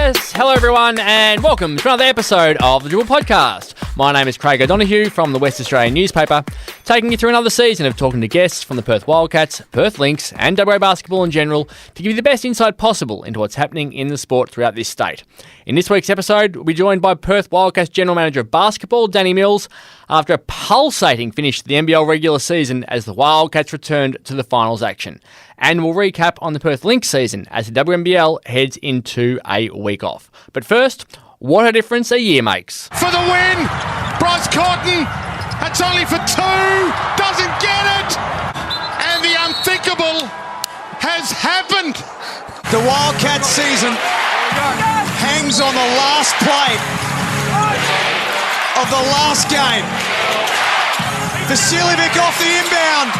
Yes, hello everyone and welcome to another episode of the Dribble podcast. My name is Craig O'Donoghue from the West Australian newspaper, taking you through another season of talking to guests from the Perth Wildcats, Perth Lynx and WA basketball in general to give you the best insight possible into what's happening in the sport throughout this state. In this week's episode, we'll be joined by Perth Wildcats General Manager of Basketball, Danny Mills, after a pulsating finish to the NBL regular season as the Wildcats returned to the finals action. And we'll recap on the Perth Lynx season as the WNBL heads into a week off. But first, what a difference a year makes. For the win, Bryce Cotton, that's only for two, doesn't get it, and the unthinkable has happened. The Wildcats season hangs on the last play of the last game. Vasiljevic off the inbound,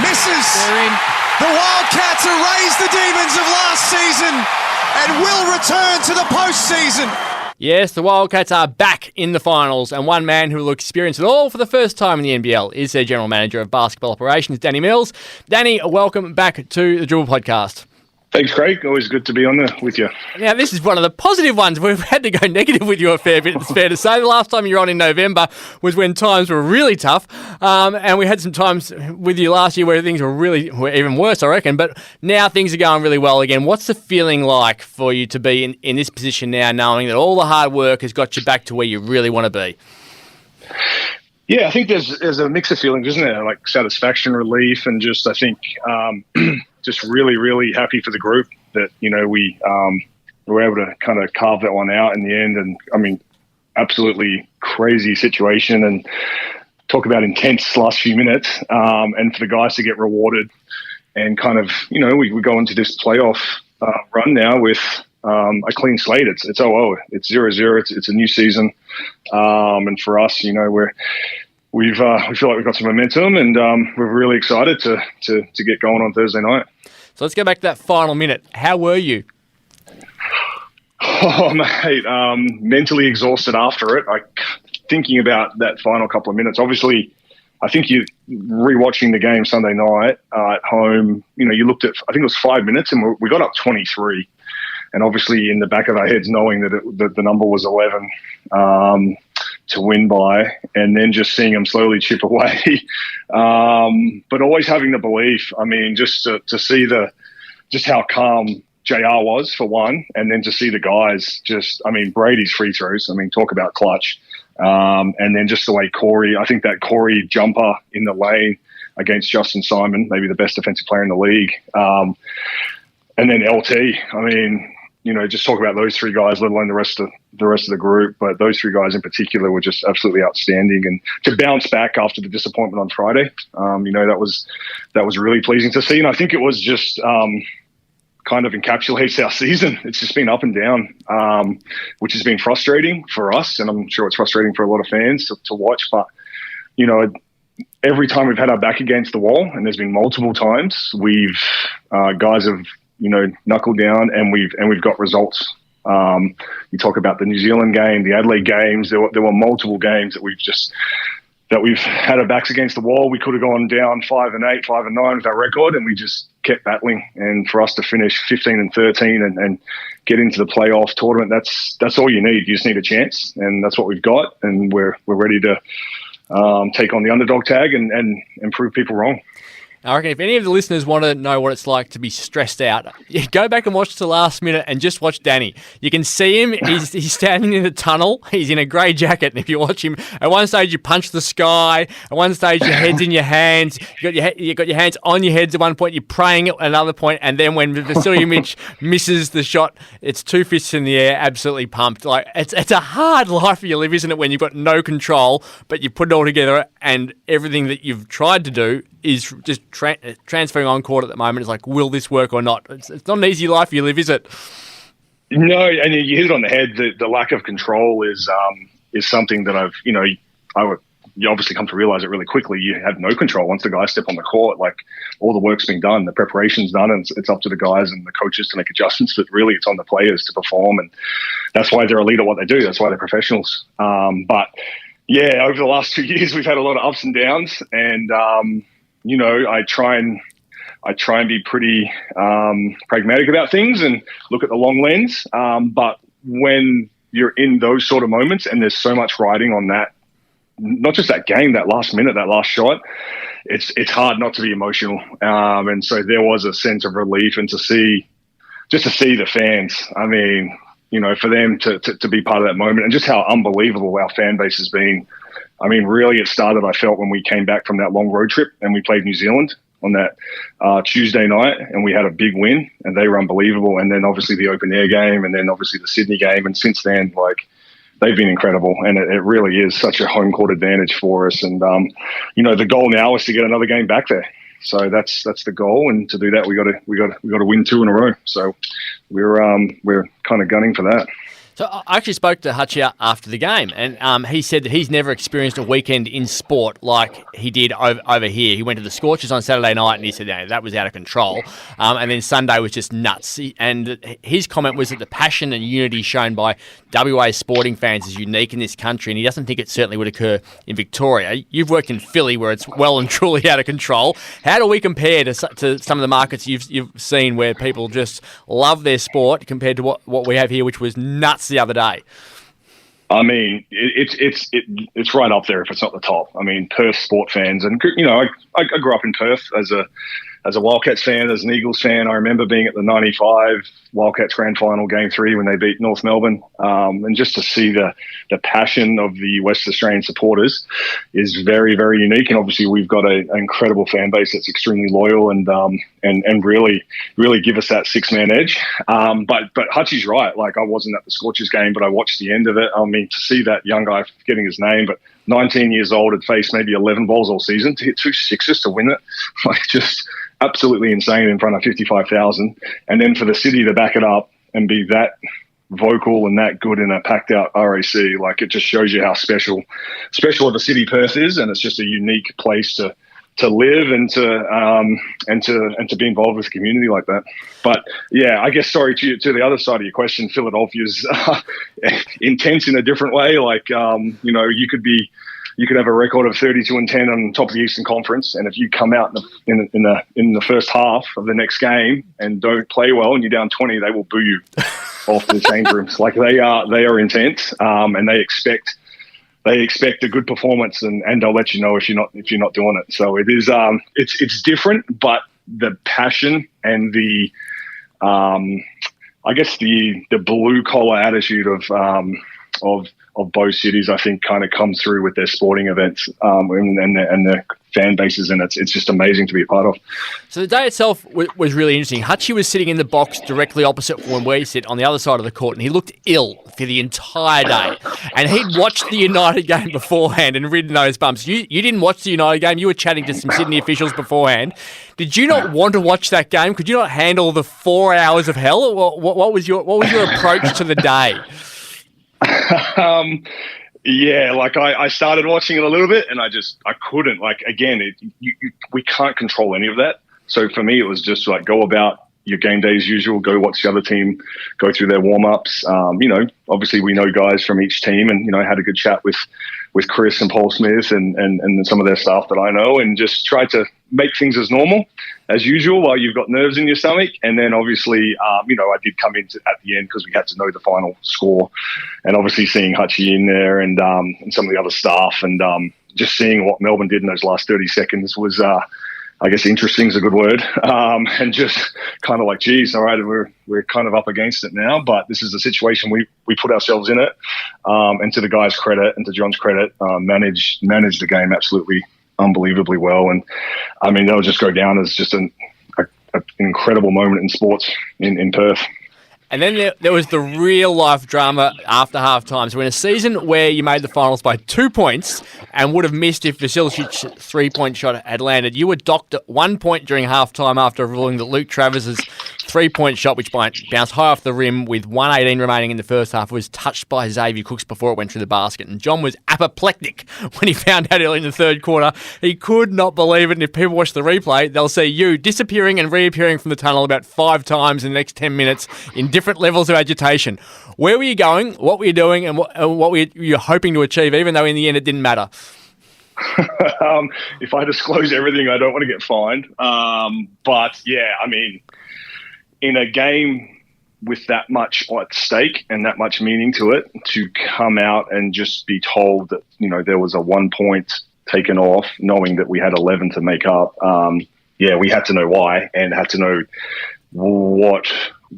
misses. The Wildcats erase the demons of last season and will return to the postseason. Yes, the Wildcats are back in the finals, and one man who will experience it all for the first time in the NBL is their General Manager of Basketball Operations, Danny Mills. Danny, welcome back to the Dribble podcast. Thanks, Craig. Always good to be on there with you. Now, this is one of the positive ones. We've had to go negative with you a fair bit, it's fair to say. The last time you were on in November was when times were really tough, and we had some times with you last year where things were even worse, I reckon, but now things are going really well again. What's the feeling like for you to be in this position now, knowing that all the hard work has got you back to where you really want to be? Yeah, I think there's a mix of feelings, isn't there? Like satisfaction, relief, and just, I think, just really, really happy for the group that, we were able to kind of carve that one out in the end. And I mean, absolutely crazy situation, and talk about intense last few minutes, and for the guys to get rewarded and kind of, we go into this playoff run now with a clean slate. It's 0-0. It's 0-0. It's a new season. And for us, we feel like we've got some momentum, and we're really excited to get going on Thursday night. So let's go back to that final minute. How were you? Oh, mate, mentally exhausted after it. Thinking about that final couple of minutes. Obviously, I think you rewatching the game Sunday night at home. You looked at, I think it was 5 minutes, and we got up 23. And obviously, in the back of our heads, knowing that the number was 11 to win by, and then just seeing them slowly chip away. But always having the belief. I mean, just to see just how calm JR was for one, and then to see the guys Brady's free throws. I mean, talk about clutch. And then just the way Corey, I think that Corey jumper in the lane against Justin Simon, maybe the best defensive player in the league. And then LT, I mean, just talk about those three guys, let alone the rest of the group. But those three guys in particular were just absolutely outstanding. And to bounce back after the disappointment on Friday, that was really pleasing to see. And I think it was just kind of encapsulates our season. It's just been up and down, which has been frustrating for us. And I'm sure it's frustrating for a lot of fans to watch. But, every time we've had our back against the wall, and there's been multiple times, guys have, knuckled down, and we've got results. You talk about the New Zealand game, the Adelaide games. There were multiple games that we've had our backs against the wall. We could have gone down 5-8, 5-9 with our record, and we just kept battling. And for us to finish 15-13 and get into the playoff tournament, that's all you need. You just need a chance, and that's what we've got. And we're ready to take on the underdog tag and prove people wrong. I reckon if any of the listeners want to know what it's like to be stressed out, go back and watch the last minute and just watch Danny. You can see him. He's standing in the tunnel. He's in a grey jacket. And if you watch him, at one stage you punch the sky. At one stage your head's in your hands. You got your hands on your heads at one point. You're praying at another point. And then when Vasiljevic misses the shot, it's 2 fists in the air, absolutely pumped. Like it's a hard life you live, isn't it, when you've got no control, but you put it all together and everything that you've tried to do is just transferring on court at the moment. It's like, will this work or not? It's not an easy life you live, is it? No, and you hit it on the head. The lack of control is something that you obviously come to realize it really quickly. You have no control once the guys step on the court. Like, all the work's been done, the preparation's done, and it's up to the guys and the coaches to make adjustments. But really, it's on the players to perform, and that's why they're elite at what they do. That's why they're professionals. But yeah, over the last 2 years, we've had a lot of ups and downs, and I I try and be pretty pragmatic about things and look at the long lens. But when you're in those sort of moments and there's so much riding on that, not just that game, that last minute, that last shot, it's hard not to be emotional. And so there was a sense of relief, and to see the fans. I mean, for them to be part of that moment, and just how unbelievable our fan base has been. I mean, really, it started, I felt, when we came back from that long road trip and we played New Zealand on that Tuesday night, and we had a big win, and they were unbelievable. And then obviously the open air game, and then obviously the Sydney game. And since then, they've been incredible, and it really is such a home court advantage for us. And the goal now is to get another game back there. So that's the goal, and to do that, we got to win 2 in a row. So we're kind of gunning for that. So I actually spoke to Hutchie after the game, and he said that he's never experienced a weekend in sport like he did over here. He went to the Scorchers on Saturday night, and he said that was out of control. And then Sunday was just nuts. And his comment was that the passion and unity shown by WA sporting fans is unique in this country, and he doesn't think it certainly would occur in Victoria. You've worked in Philly, where it's well and truly out of control. How do we compare to some of the markets you've seen where people just love their sport compared to what we have here, which was nuts the other day? I mean, it's right up there if it's not the top. I mean, Perth sport fans, and I grew up in Perth as a Wildcats fan, as an Eagles fan. I remember being at the '95 Wildcats Grand Final Game 3 when they beat North Melbourne, and just to see the passion of the West Australian supporters is very, very unique. And obviously, we've got an incredible fan base that's extremely loyal and really, really give us that 6-man edge. But Hutchie's right. I wasn't at the Scorchers game, but I watched the end of it. I mean, to see that young guy, forgetting his name, but 19 years old, had faced maybe 11 balls all season, to hit 2 sixes to win it, just absolutely insane in front of 55,000. And then for the city to back it up and be that vocal and that good in a packed out RAC, it just shows you how special of a city Perth is. And it's just a unique place to live and to be involved with the community like that. But yeah, I guess, sorry, to the other side of your question, Philadelphia's intense in a different way. You could have a record of 32-10 on top of the Eastern Conference, and if you come out in the first half of the next game and don't play well and you're down 20, they will boo you off the change rooms. They are intense, and they expect a good performance, and they'll let you know if you're not doing it. So it is it's different, but the passion and the I guess the blue collar attitude of both cities, I think, kind of comes through with their sporting events and their fan bases, and it's just amazing to be a part of. So the day itself was really interesting. Hutchie was sitting in the box directly opposite from where we sit on the other side of the court, and he looked ill for the entire day. And he'd watched the United game beforehand and ridden those bumps. You didn't watch the United game. You were chatting to some Sydney officials beforehand. Did you not want to watch that game? Could you not handle the 4 hours of hell? What was your approach to the day? I started watching it a little bit, and I couldn't. We can't control any of that. So for me, it was just go about your game day as usual, go watch the other team go through their warm-ups. Obviously we know guys from each team, and, I had a good chat with Chris and Paul Smith and some of their staff that I know, and just try to make things as normal as usual while you've got nerves in your stomach. And then obviously, I did come in at the end because we had to know the final score, and obviously seeing Hutchie in there and some of the other staff, and just seeing what Melbourne did in those last 30 seconds was, I guess interesting is a good word. And just kind of geez, all right, we're kind of up against it now, but this is the situation we put ourselves in it. And to the guys' credit and to John's credit, managed the game absolutely unbelievably well. And I mean, they'll just go down as just an incredible moment in sports in Perth. And then there was the real-life drama after half-time. So in a season where you made the finals by 2 points and would have missed if Vasilic's three-point shot had landed, you were docked at 1 point during half-time after ruling that Luke Travis's three-point shot, which bounced high off the rim with 1:18 remaining in the first half, was touched by Xavier Cooks before it went through the basket. And John was apoplectic when he found out early in the third quarter. He could not believe it. And if people watch the replay, they'll see you disappearing and reappearing from the tunnel about 5 times in the next 10 minutes in different levels of agitation. Where were you going? What were you doing? And what were you hoping to achieve, even though in the end it didn't matter? If I disclose everything, I don't want to get fined. But yeah, I mean, in a game with that much at stake and that much meaning to it, to come out and just be told that, there was a 1 point taken off, knowing that we had 11 to make up. We had to know why and had to know what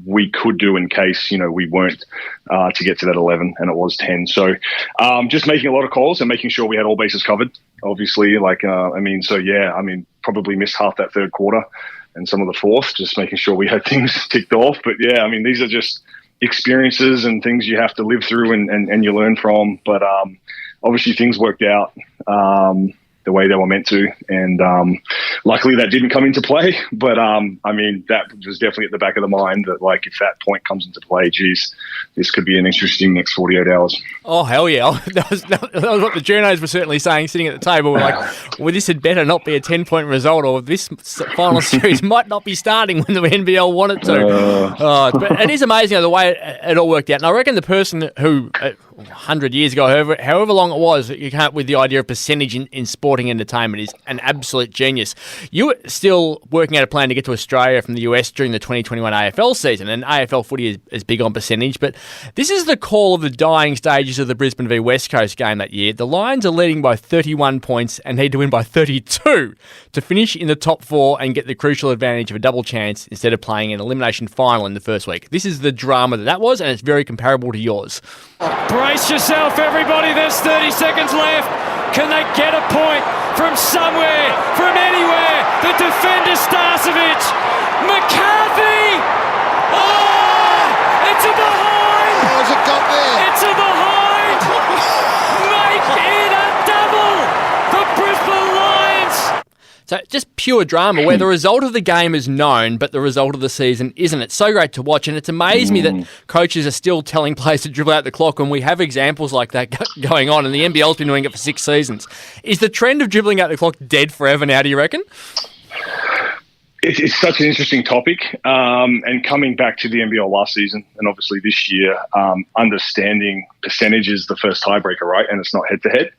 we could do in case, we weren't to get to that 11 and it was 10. So just making a lot of calls and making sure we had all bases covered, obviously. Probably missed half that third quarter and some of the fourth, just making sure we had things ticked off. But yeah, I mean, these are just experiences and things you have to live through and you learn from. But obviously things worked out the way they were meant to. And luckily that didn't come into play. But that was definitely at the back of the mind that, like, if that point comes into play, geez, this could be an interesting next 48 hours. Oh, hell yeah. That was what the journos were certainly saying, sitting at the table. We're like, well, this had better not be a 10-point result, or this final series might not be starting when the NBL wanted to. But it is amazing the way it all worked out. And I reckon the person who, 100 years ago, however long it was, you can't with the idea of percentage in sporting entertainment is an absolute genius. You were still working out a plan to get to Australia from the US during the 2021 AFL season, and AFL footy is big on percentage, but this is the call of the dying stages of the Brisbane v West Coast game that year. The Lions are leading by 31 points and need to win by 32 to finish in the top 4 and get the crucial advantage of a double chance instead of playing an elimination final in the first week. This is the drama that was, and it's very comparable to yours. Brace yourself, everybody. There's 30 seconds left. Can they get a point from somewhere, from anywhere? The defender, Starcevic. McCarthy! Oh! It's a behind! How has it got there? It's a behind! Make it a double for Brisbane Lions! So just pure drama where the result of the game is known, but the result of the season isn't. It's so great to watch, and it's amazed me that coaches are still telling players to dribble out the clock when we have examples like that going on, and the NBL's been doing it for 6 seasons. Is the trend of dribbling out the clock dead forever now, do you reckon? It's such an interesting topic, and coming back to the NBL last season and obviously this year, understanding percentage is the first tiebreaker, right? And it's not head-to-head.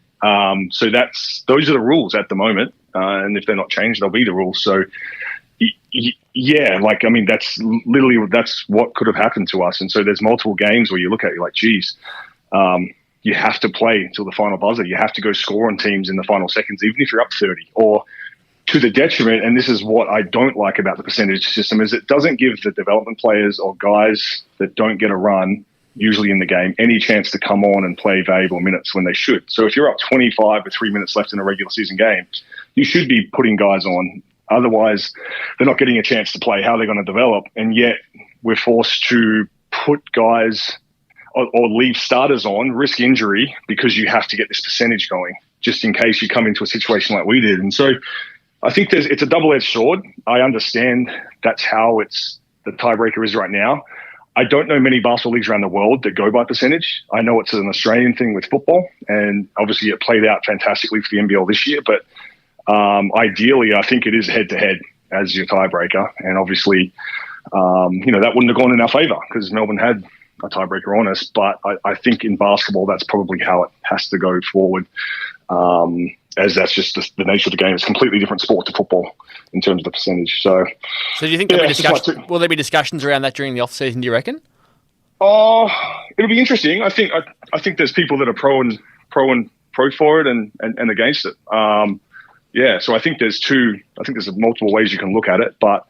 So those are the rules at the moment. And if they're not changed, they'll be the rules. So, that's what could have happened to us. And so there's multiple games where you look at it, you're like, geez, you have to play until the final buzzer. You have to go score on teams in the final seconds, even if you're up 30, or to the detriment. And this is what I don't like about the percentage system, is it doesn't give the development players or guys that don't get a run usually in the game any chance to come on and play valuable minutes when they should. So if you're up 25 with 3 minutes left in a regular season game, you should be putting guys on. Otherwise, they're not getting a chance to play. How are they going to develop? And yet we're forced to put guys or leave starters on, risk injury, because you have to get this percentage going, just in case you come into a situation like we did. And so I think it's a double-edged sword. I understand that's how the tiebreaker is right now. I don't know many basketball leagues around the world that go by percentage. I know it's an Australian thing with football, and obviously it played out fantastically for the NBL this year. But ideally, I think it is head-to-head as your tiebreaker. And obviously, that wouldn't have gone in our favour because Melbourne had a tiebreaker on us. But I think in basketball, that's probably how it has to go forward, as that's just the nature of the game. It's a completely different sport to football in terms of the percentage. So do you think will there be discussions around that during the off-season, do you reckon? Oh, it'll be interesting. I think there's people that are pro for it and against it. So I think there's multiple ways you can look at it, but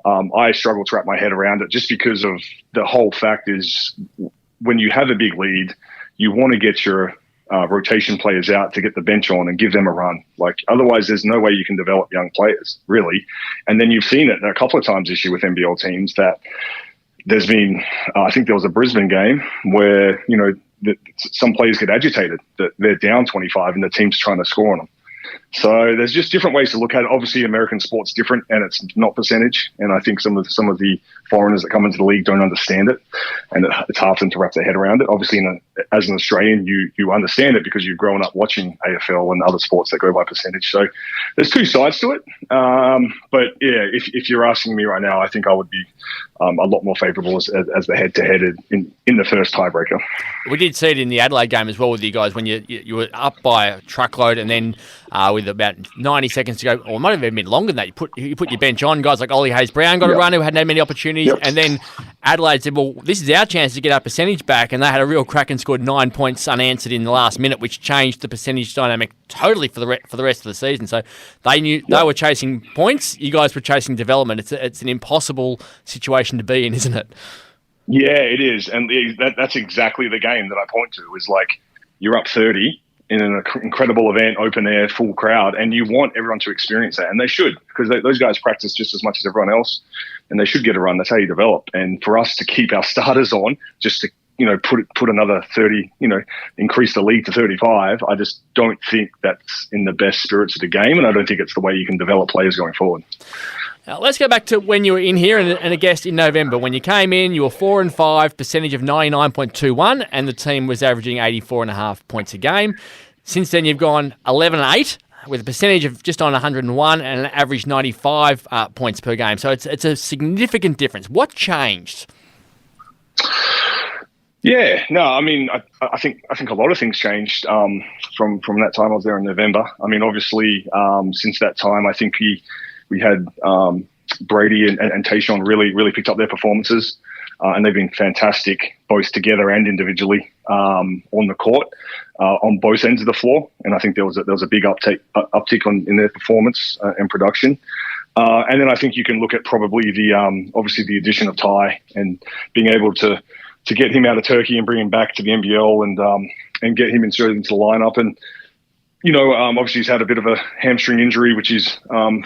I struggle to wrap my head around it just because of the whole fact is when you have a big lead, you want to get your rotation players out to get the bench on and give them a run. Like otherwise, there's no way you can develop young players really. And then you've seen it a couple of times this year with NBL teams that there's been. I think there was a Brisbane game where some players get agitated that they're down 25 and the team's trying to score on them. So there's just different ways to look at it. Obviously, American sport's different, and it's not percentage. And I think some of the foreigners that come into the league don't understand it, and it's hard for them to wrap their head around it. Obviously, as an Australian, you understand it because you've grown up watching AFL and other sports that go by percentage. So there's two sides to it. But yeah, if you're asking me right now, I think I would be a lot more favourable as the head-to-head in the first tiebreaker. We did see it in the Adelaide game as well with you guys when you were up by a truckload and then with about 90 seconds to go, or it might have even been longer than that. You put your bench on, guys like Ollie Hayes-Brown got a run who hadn't had many opportunities, and then Adelaide said, well, this is our chance to get our percentage back, and they had a real crack and scored 9 points unanswered in the last minute, which changed the percentage dynamic totally for the rest of the season. So they knew they were chasing points, you guys were chasing development. It's an impossible situation to be in, isn't it? Yeah, it is, and that's exactly the game that I point to. Is like you're up 30 in an incredible event, open air, full crowd, and you want everyone to experience that, and they should, because those guys practice just as much as everyone else, and they should get a run. That's how you develop. And for us to keep our starters on, just to put another 30, increase the lead to 35, I just don't think that's in the best spirits of the game, and I don't think it's the way you can develop players going forward. Now, let's go back to when you were in here and a guest in November. When you came in, you were 4-5, percentage of 99.21, and the team was averaging 84.5 points a game. Since then, you've gone 11-8 with a percentage of just on 101 and an average 95 points per game. So it's a significant difference. What changed? Yeah, no, I mean, I think a lot of things changed from that time I was there in November. I mean, obviously, since that time, I think we had Brady and Tayshaun really picked up their performances, and they've been fantastic both together and individually on the court, on both ends of the floor. And I think there was a big uptick in their performance and production. And then I think you can look at probably obviously the addition of Ty and being able to get him out of Turkey and bring him back to the NBL and get him inserted into the lineup. And obviously he's had a bit of a hamstring injury, which he's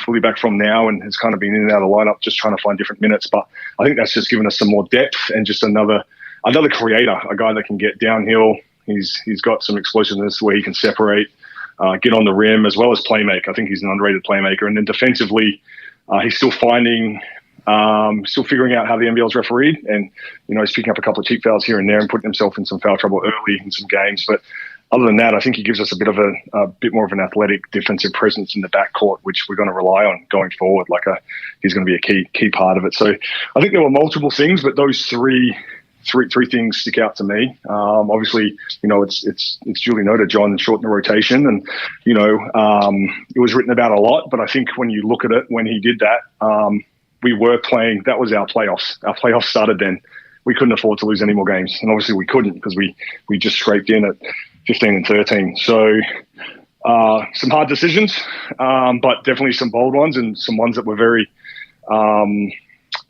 fully back from now, and has kind of been in and out of the lineup, just trying to find different minutes. But I think that's just given us some more depth and just another creator, a guy that can get downhill. He's got some explosiveness where he can separate, get on the rim, as well as playmake. I think he's an underrated playmaker. And then defensively, he's still figuring out how the NBL's refereed, and he's picking up a couple of cheap fouls here and there and putting himself in some foul trouble early in some games. But other than that, I think he gives us a bit more of an athletic defensive presence in the backcourt, which we're going to rely on going forward. He's going to be a key part of it. So I think there were multiple things, but those three things stick out to me. Obviously, it's duly noted John shortened the rotation, and it was written about a lot. But I think when you look at it, when he did that, we were playing. That was our playoffs. Our playoffs started then. We couldn't afford to lose any more games, and obviously we couldn't because we just scraped in at 15 and 13. So some hard decisions, but definitely some bold ones, and some ones that were very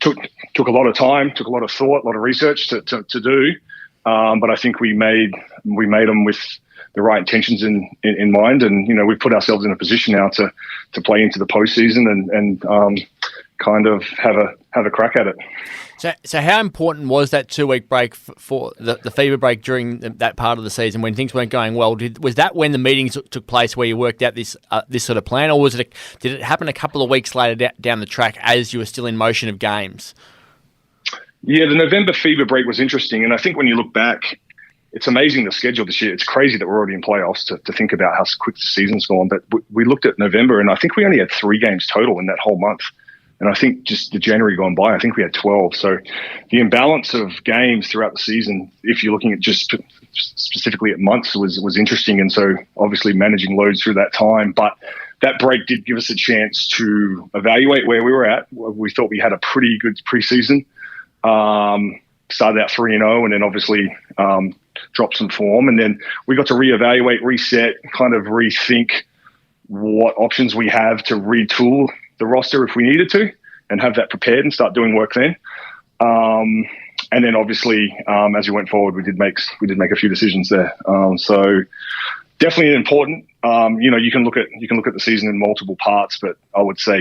took a lot of time, took a lot of thought, a lot of research to do. But I think we made them with the right intentions in mind, and we've put ourselves in a position now to play into the postseason and kind of have a crack at it. So how important was that 2-week break for the FIBA break during that part of the season when things weren't going well? Was that when the meetings took place where you worked out this sort of plan, or did it happen a couple of weeks later down the track as you were still in motion of games? Yeah, the November FIBA break was interesting, and I think when you look back, it's amazing the schedule this year. It's crazy that we're already in playoffs to think about how quick the season's gone. But we looked at November, and I think we only had 3 games total in that whole month. And I think just the January gone by, I think we had 12. So the imbalance of games throughout the season, if you're looking at just specifically at months, was interesting. And so obviously managing loads through that time. But that break did give us a chance to evaluate where we were at. We thought we had a pretty good preseason. Started out 3-0 and then obviously dropped some form. And then we got to reevaluate, reset, kind of rethink what options we have to retool the roster if we needed to, and have that prepared and start doing work then. And then obviously, as we went forward, we did make a few decisions there. So definitely important. You can look at the season in multiple parts, but I would say,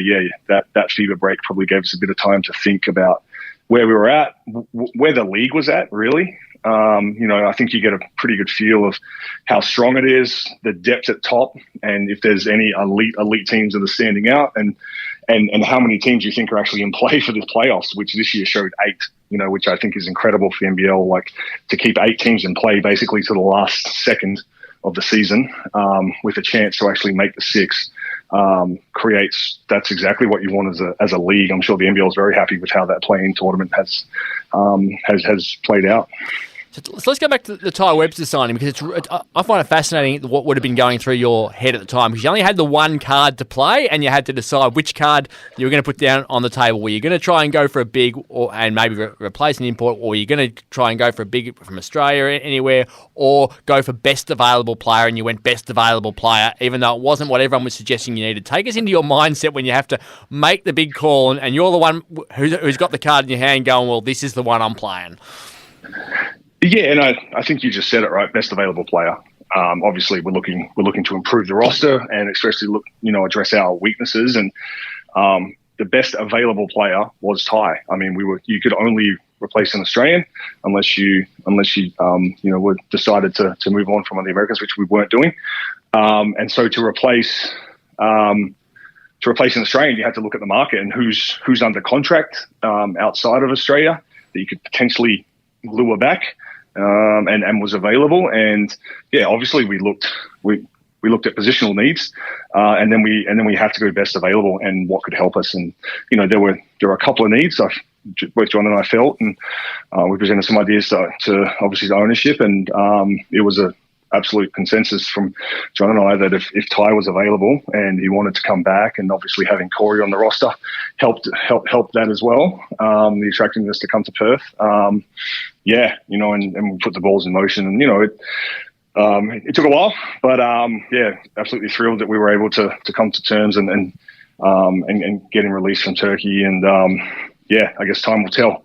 that FIBA break probably gave us a bit of time to think about where we were at, where the league was at, really. I think you get a pretty good feel of how strong it is, the depth at top, and if there's any elite teams that are standing out, and how many teams you think are actually in play for this playoffs, which this year showed 8, which I think is incredible for the NBL, to keep 8 teams in play basically to the last second of the season, with a chance to actually make the 6. That's exactly what you want as a league. I'm sure the NBL is very happy with how that play-in tournament has played out. So let's go back to the Ty Webster signing, because I find it fascinating what would have been going through your head at the time, because you only had the one card to play and you had to decide which card you were going to put down on the table. Were you going to try and go for a big and maybe replace an import, or were you going to try and go for a big from Australia anywhere, or go for best available player, and you went best available player, even though it wasn't what everyone was suggesting you needed? Take us into your mindset when you have to make the big call and you're the one who's got the card in your hand going, well, this is the one I'm playing. Yeah, and I think you just said it right. Best available player. Obviously, we're looking to improve the roster and especially address our weaknesses. And the best available player was Ty. I mean, you could only replace an Australian unless you were decided to move on from one of the Americans, which we weren't doing. And so to replace an Australian, you had to look at the market and who's under contract outside of Australia that you could potentially lure back. And was available, and yeah, obviously we looked at positional needs, and then we have to go best available and what could help us. And there were a couple of needs both John and I felt, and we presented some ideas to obviously the ownership, and it was a absolute consensus from John and I that if Ty was available and he wanted to come back, and obviously having Corey on the roster helped that as well, the attractiveness to come to Perth. And we put the balls in motion, and it took a while, but absolutely thrilled that we were able to come to terms and getting released from Turkey, and I guess time will tell.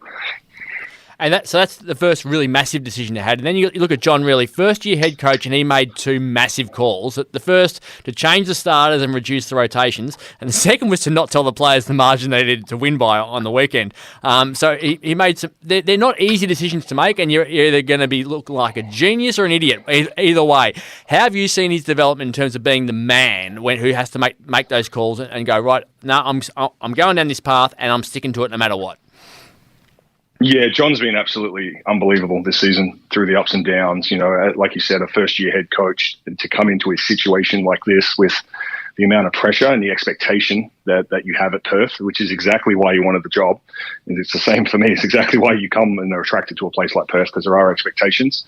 And that's the first really massive decision you had. And then you look at John Riley, first-year head coach, and he made two massive calls. The first, to change the starters and reduce the rotations. And the second was to not tell the players the margin they needed to win by on the weekend. So he made some... They're not easy decisions to make, and you're either going to look like a genius or an idiot, either way. How have you seen his development in terms of being the man who has to make those calls and go, right, no, I'm going down this path and I'm sticking to it no matter what? Yeah, John's been absolutely unbelievable this season through the ups and downs. Like you said, a first-year head coach, to come into a situation like this with the amount of pressure and the expectation that you have at Perth, which is exactly why you wanted the job. And it's the same for me. It's exactly why you come and are attracted to a place like Perth, because there are expectations.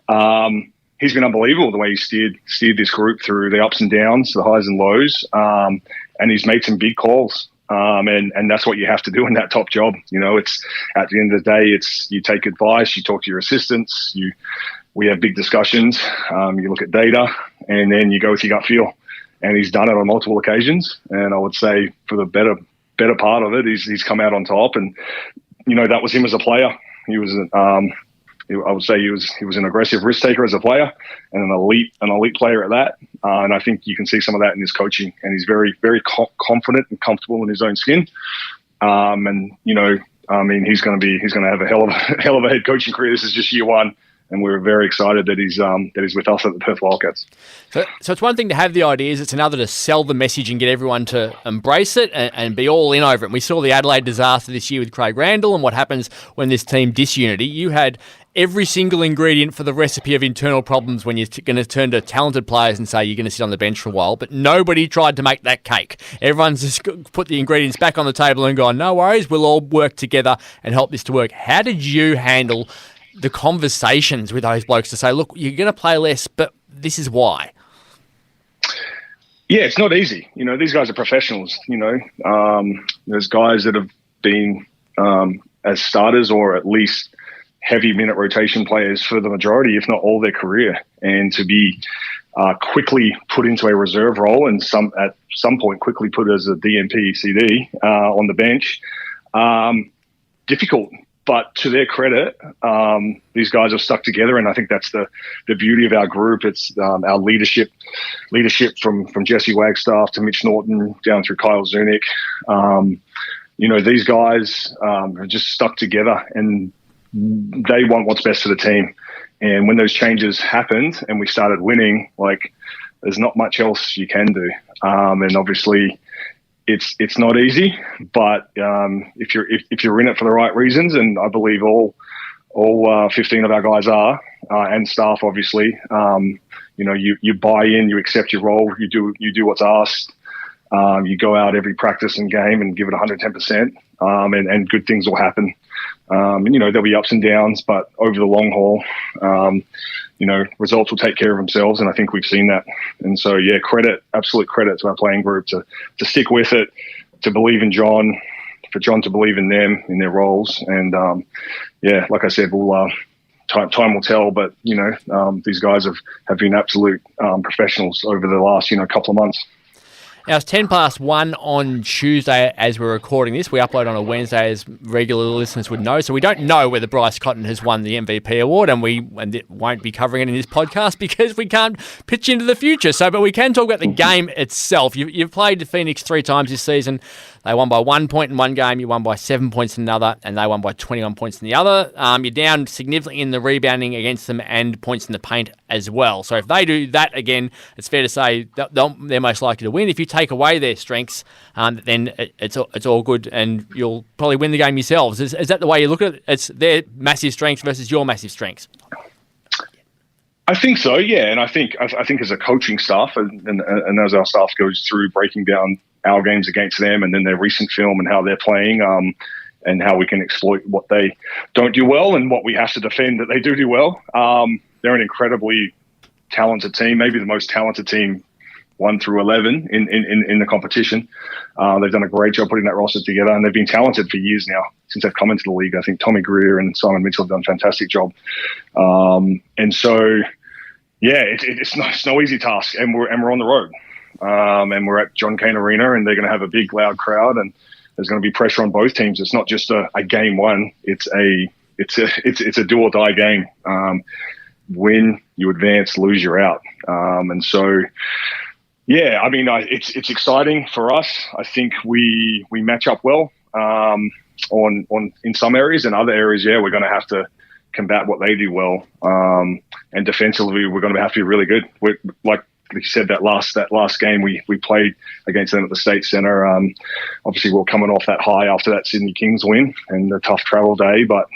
He's been unbelievable the way he steered this group through the ups and downs, the highs and lows, and he's made some big calls. And that's what you have to do in that top job. It's at the end of the day, it's you take advice, you talk to your assistants, we have big discussions, you look at data, and then you go with your gut feel. And he's done it on multiple occasions. And I would say for the better part of it, he's come out on top. And that was him as a player. He was I would say he was an aggressive risk taker as a player, and an elite player at that. And I think you can see some of that in his coaching. And he's very, very confident and comfortable in his own skin. He's going to have a hell of a head coaching career. This is just year one, and we're very excited that he's with us at the Perth Wildcats. So it's one thing to have the ideas; it's another to sell the message and get everyone to embrace it and be all in over it. And we saw the Adelaide disaster this year with Craig Randall, and what happens when this team disunity. You had every single ingredient for the recipe of internal problems when you're going to turn to talented players and say you're going to sit on the bench for a while, but nobody tried to make that cake. Everyone's just put the ingredients back on the table and gone, no worries, we'll all work together and help this to work. How did you handle the conversations with those blokes to say, look, you're going to play less, but this is why? Yeah, it's not easy. These guys are professionals. There's guys that have been as starters or at least heavy minute rotation players for the majority, if not all their career, and to be quickly put into a reserve role and at some point quickly put as a DNP CD on the bench, difficult. But to their credit, these guys have stuck together, and I think that's the beauty of our group. It's our leadership from Jesse Wagstaff to Mitch Norton down through Kyle Zunick. These guys have just stuck together, and they want what's best for the team. And when those changes happened and we started winning, there's not much else you can do. And obviously it's not easy, but if you're in it for the right reasons, and I believe all 15 of our guys are, and staff obviously, you buy in, you accept your role, you do what's asked, you go out every practice and game and give it 110%, and good things will happen. And, there'll be ups and downs, but over the long haul, results will take care of themselves. And I think we've seen that. And so, absolute credit to our playing group to stick with it, to believe in John, for John to believe in them, in their roles. And, like I said, time will tell, but, these guys have been absolute professionals over the last, couple of months. Now, it's 1:10 on Tuesday as we're recording this. We upload on a Wednesday, as regular listeners would know. So we don't know whether Bryce Cotton has won the MVP award, and we won't be covering it in this podcast because we can't pitch into the future. But we can talk about the game itself. You've played Phoenix 3 times this season. They won by 1 point in one game, you won by 7 points in another, and they won by 21 points in the other. You're down significantly in the rebounding against them and points in the paint as well. So if they do that again, it's fair to say they're most likely to win. If you take away their strengths, then it's all good, and you'll probably win the game yourselves. Is that the way you look at it? It's their massive strengths versus your massive strengths. I think so, yeah. And I think as a coaching staff, and as our staff goes through breaking down our games against them and then their recent film and how they're playing, and how we can exploit what they don't do well and what we have to defend that they do well. They're an incredibly talented team, maybe the most talented team 1 through 11 in the competition. They've done a great job putting that roster together, and they've been talented for years now since they've come into the league. I think Tommy Greer and Simon Mitchell have done a fantastic job. And so, it's no easy task, and we're on the road. And we're at John Cain Arena, and they're going to have a big, loud crowd, and there's going to be pressure on both teams. It's not just a game one; it's a do or die game. Win, you advance; lose, you're out. And so, it's exciting for us. I think we match up well on in some areas, and other areas, we're going to have to combat what they do well. And defensively, we're going to have to be really good. We're like you said, that last game we played against them at the State Centre. Obviously, we're coming off that high after that Sydney Kings win and the tough travel day, but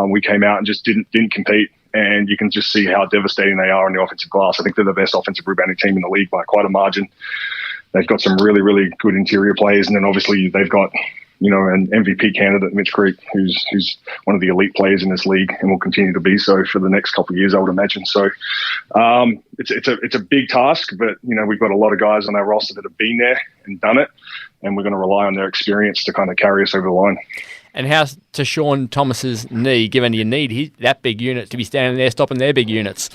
we came out and just didn't compete. And you can just see how devastating they are on the offensive glass. I think they're the best offensive rebounding team in the league by quite a margin. They've got some really, really good interior players, and then obviously they've got an MVP candidate, Mitch Creek, who's one of the elite players in this league and will continue to be so for the next couple of years, I would imagine. So it's a big task, but we've got a lot of guys on our roster that have been there and done it, and we're going to rely on their experience to kind of carry us over the line. And how's Tashawn Thomas's knee, given you need that big unit to be standing there stopping their big units?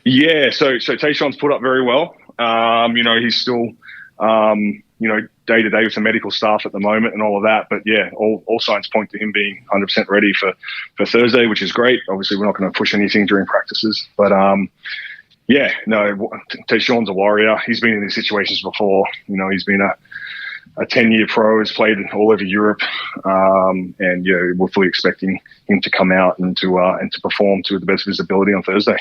Yeah, so Tashawn's put up very well. He's still day to day with the medical staff at the moment and all of that. But all signs point to him being 100% ready for Thursday, which is great. Obviously, we're not going to push anything during practices, but Tashawn's a warrior. He's been in these situations before. He's been a 10-year pro, has played all over Europe, and we're fully expecting him to come out and to perform to the best of his ability on Thursday.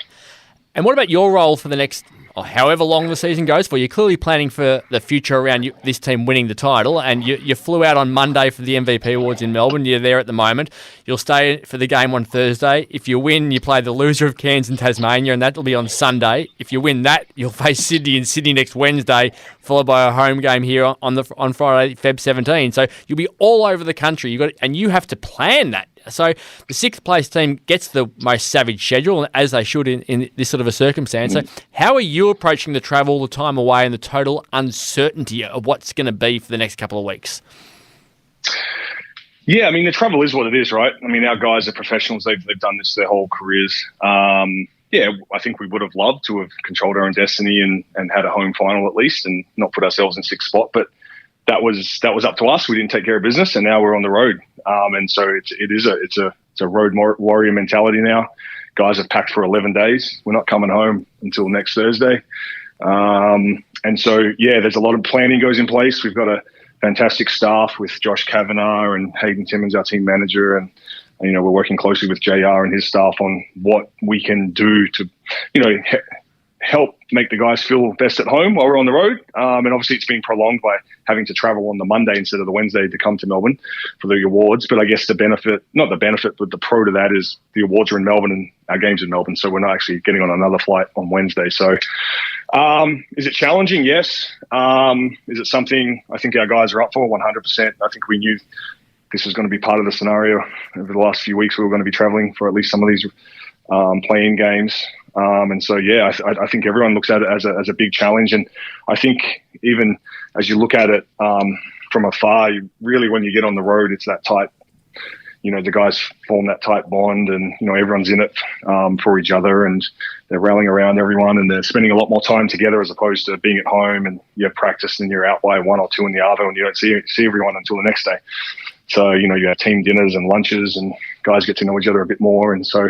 And what about your role for the next, however long the season goes for? You're clearly planning for the future around this team winning the title, and you flew out on Monday for the MVP Awards in Melbourne. You're there at the moment. You'll stay for the game on Thursday. If you win, you play the loser of Cairns and Tasmania, and that'll be on Sunday. If you win that, you'll face Sydney next Wednesday, followed by a home game here on Friday, Feb 17. So you'll be all over the country. And you have to plan that. So the sixth place team gets the most savage schedule, as they should in this sort of a circumstance. So how are you approaching the travel, the time away, and the total uncertainty of what's going to be for the next couple of weeks? Yeah, the travel is what it is, right? Our guys are professionals. They've done this their whole careers. I think we would have loved to have controlled our own destiny and had a home final at least and not put ourselves in sixth spot. But that was up to us. We didn't take care of business, and now we're on the road. And so it's a road warrior mentality now. Guys have packed for 11 days. We're not coming home until next Thursday. And so, there's a lot of planning goes in place. We've got a fantastic staff with Josh Kavanagh and Hayden Timmons, our team manager, and we're working closely with JR and his staff on what we can do to, help make the guys feel best at home while we're on the road. And obviously it's been prolonged by having to travel on the Monday instead of the Wednesday to come to Melbourne for the awards. But I guess but the pro to that is the awards are in Melbourne and our game's in Melbourne. So we're not actually getting on another flight on Wednesday. So is it challenging? Yes. Is it something I think our guys are up for? 100%. I think we knew this was going to be part of the scenario. Over the last few weeks, we were going to be traveling for at least some of these playing games. And so, yeah, I think everyone looks at it as a big challenge. And I think even as you look at it from afar, really when you get on the road, it's that tight, the guys form that tight bond, and, everyone's in it for each other, and they're rallying around everyone, and they're spending a lot more time together as opposed to being at home and you have practice and you're out by 1 or 2 in the other and you don't see everyone until the next day. So, you have team dinners and lunches and guys get to know each other a bit more. And so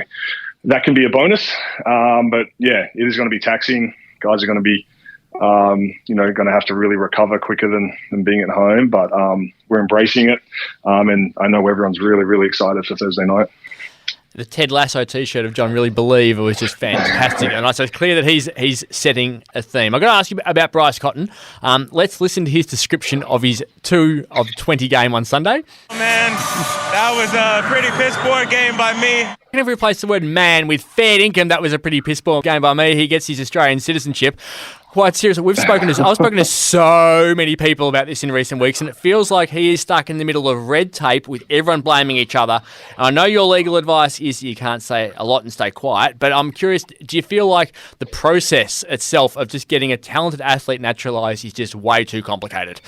that can be a bonus. But yeah, it is going to be taxing. Guys are going to be, going to have to really recover quicker than being at home. But we're embracing it. And I know everyone's really, really excited for Thursday night. The Ted Lasso T-shirt of John Really Believe was just fantastic. And so it's clear that he's setting a theme. I've got to ask you about Bryce Cotton. Let's listen to his description of his 2 of 20 game on Sunday. Man, that was a pretty piss poor game by me. If we replace the word man with fair income, that was a pretty piss poor game by me. He gets his Australian citizenship. Quite seriously, I've spoken to so many people about this in recent weeks, and it feels like he is stuck in the middle of red tape with everyone blaming each other. And I know your legal advice is you can't say a lot and stay quiet, but I'm curious, do you feel like the process itself of just getting a talented athlete naturalised is just way too complicated?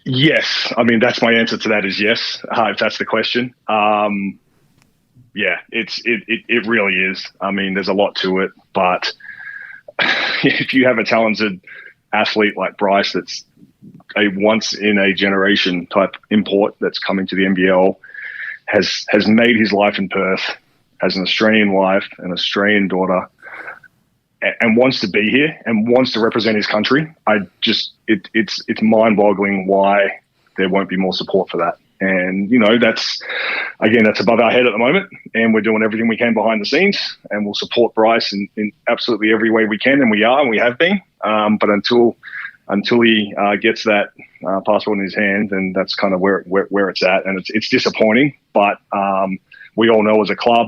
Yes. I mean, that's my answer to that is yes, if that's the question. Yeah, it really is. I mean, there's a lot to it, but if you have a talented athlete like Bryce that's a once-in-a-generation type import that's coming to the NBL, has made his life in Perth, has an Australian wife, an Australian daughter, and wants to be here and wants to represent his country, it's mind-boggling why there won't be more support for that. And, that's above our head at the moment, and we're doing everything we can behind the scenes, and we'll support Bryce in absolutely every way we can, and we are, and we have been. But until he gets that passport in his hand, then that's kind of where it's at, and it's disappointing. But we all know as a club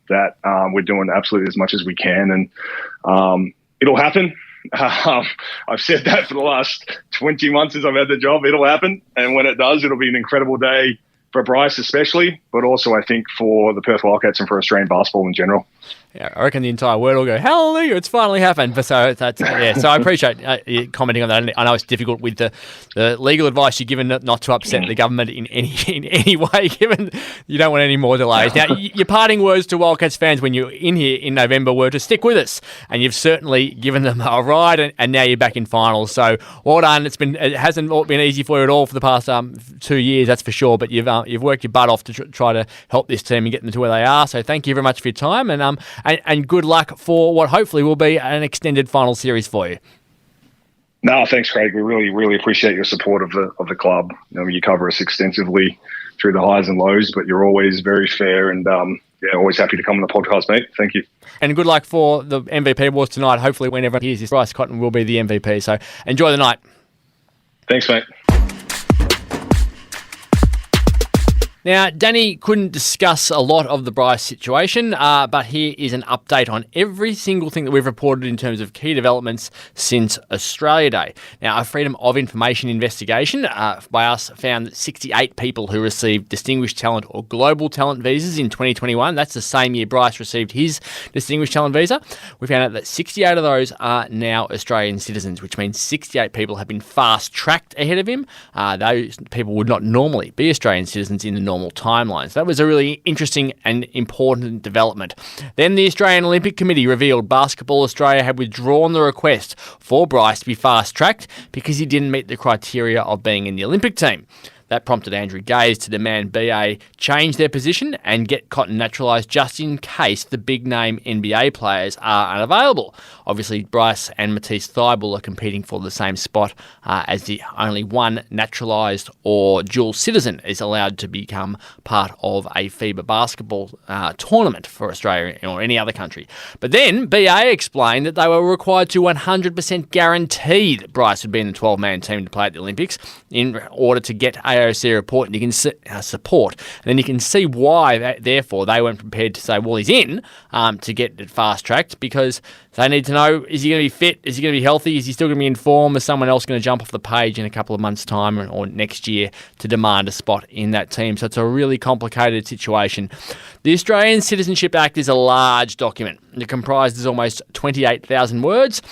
that we're doing absolutely as much as we can, and it'll happen. I've said that for the last 20 months since I've had the job. It'll happen, and when it does, it'll be an incredible day for Bryce especially, but also I think for the Perth Wildcats and for Australian basketball in general. Yeah, I reckon the entire world will go, hallelujah, it's finally happened. But so I appreciate you commenting on that. I know it's difficult with the legal advice you're given not to upset the government in any way, given you don't want any more delays. Now, your parting words to Wildcats fans when you're in here in November were to stick with us, and you've certainly given them a ride, and now you're back in finals. So well done. It hasn't been easy for you at all for the past 2 years, that's for sure. But you've worked your butt off to try to help this team and get them to where they are. So thank you very much for your time, and good luck for what hopefully will be an extended final series for you. No, thanks, Craig. We really, really appreciate your support of the club. You cover us extensively through the highs and lows, but you're always very fair, and always happy to come on the podcast, mate. Thank you. And good luck for the MVP awards tonight. Hopefully, when everyone hears this, Bryce Cotton will be the MVP. So enjoy the night. Thanks, mate. Now, Danny couldn't discuss a lot of the Bryce situation, but here is an update on every single thing that we've reported in terms of key developments since Australia Day. Now, a Freedom of Information investigation by us found that 68 people who received Distinguished Talent or Global Talent visas in 2021, that's the same year Bryce received his Distinguished Talent visa, we found out that 68 of those are now Australian citizens, which means 68 people have been fast-tracked ahead of him. Those people would not normally be Australian citizens in the normal timelines. That was a really interesting and important development. Then the Australian Olympic Committee revealed Basketball Australia had withdrawn the request for Bryce to be fast-tracked because he didn't meet the criteria of being in the Olympic team. That prompted Andrew Gaze to demand BA change their position and get Cotton naturalised just in case the big-name NBA players are unavailable. Obviously, Bryce and Matisse Thybulle are competing for the same spot as the only one naturalised or dual citizen is allowed to become part of a FIBA basketball tournament for Australia or any other country. But then BA explained that they were required to 100% guarantee that Bryce would be in the 12-man team to play at the Olympics in order to get a AOC report, and you can see support, and then you can see why, therefore, they weren't prepared to say, well, he's in, to get it fast-tracked, because they need to know, is he going to be fit? Is he going to be healthy? Is he still going to be in form? Is someone else going to jump off the page in a couple of months' time or next year to demand a spot in that team? So it's a really complicated situation. The Australian Citizenship Act is a large document. It comprises almost 28,000 words.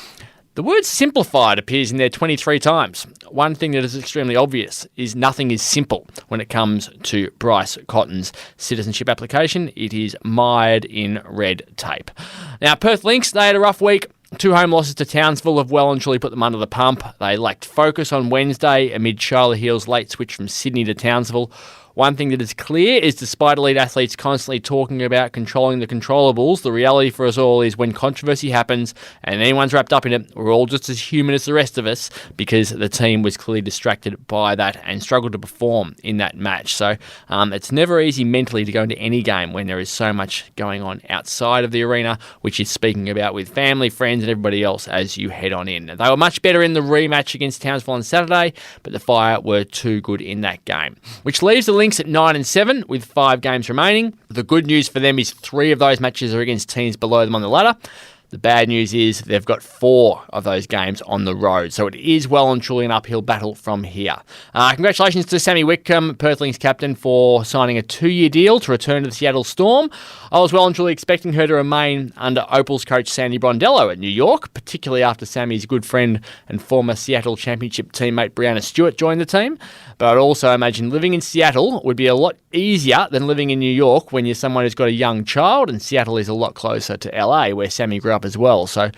The word simplified appears in there 23 times. One thing that is extremely obvious is nothing is simple when it comes to Bryce Cotton's citizenship application. It is mired in red tape. Now, Perth Lynx, they had a rough week. 2 home losses to Townsville have well and truly put them under the pump. They lacked focus on Wednesday amid Charlotte Hill's late switch from Sydney to Townsville. One thing that is clear is despite elite athletes constantly talking about controlling the controllables, the reality for us all is when controversy happens and anyone's wrapped up in it, we're all just as human as the rest of us, because the team was clearly distracted by that and struggled to perform in that match. So it's never easy mentally to go into any game when there is so much going on outside of the arena, which is speaking about with family, friends and everybody else as you head on in. They were much better in the rematch against Townsville on Saturday, but the Fire were too good in that game, which leaves the Lynx at 9-7 with 5 games remaining. The good news for them is 3 of those matches are against teams below them on the ladder. The bad news is they've got 4 of those games on the road, so it is well and truly an uphill battle from here. Congratulations to Sammy Whitcomb, Perth Lynx captain, for signing a 2-year deal to return to the Seattle Storm. I was well and truly expecting her to remain under Opal's coach Sandy Brondello at New York, particularly after Sammy's good friend and former Seattle Championship teammate Brianna Stewart joined the team. But I'd also imagine living in Seattle would be a lot easier than living in New York when you're someone who's got a young child, and Seattle is a lot closer to LA, where Sammy grew up as well. So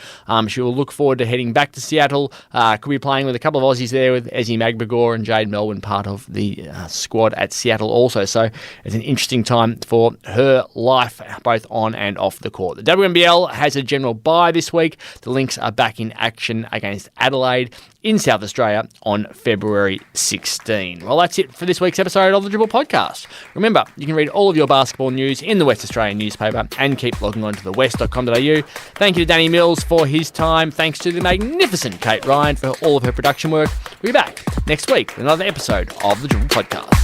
she will look forward to heading back to Seattle. Could be playing with a couple of Aussies there, with Ezzy Magbagor and Jade Melbourne part of the squad at Seattle also. So it's an interesting time for her life, both on and off the court. The WNBL has a general bye this week. The Lynx are back in action against Adelaide in South Australia on February 16. Well, that's it for this week's episode of the Dribble podcast. Remember, you can read all of your basketball news in the West Australian newspaper and keep logging on to thewest.com.au. Thank you to Danny Mills for his time. Thanks to the magnificent Kate Ryan for all of her production work. We'll be back next week with another episode of the Dribble podcast.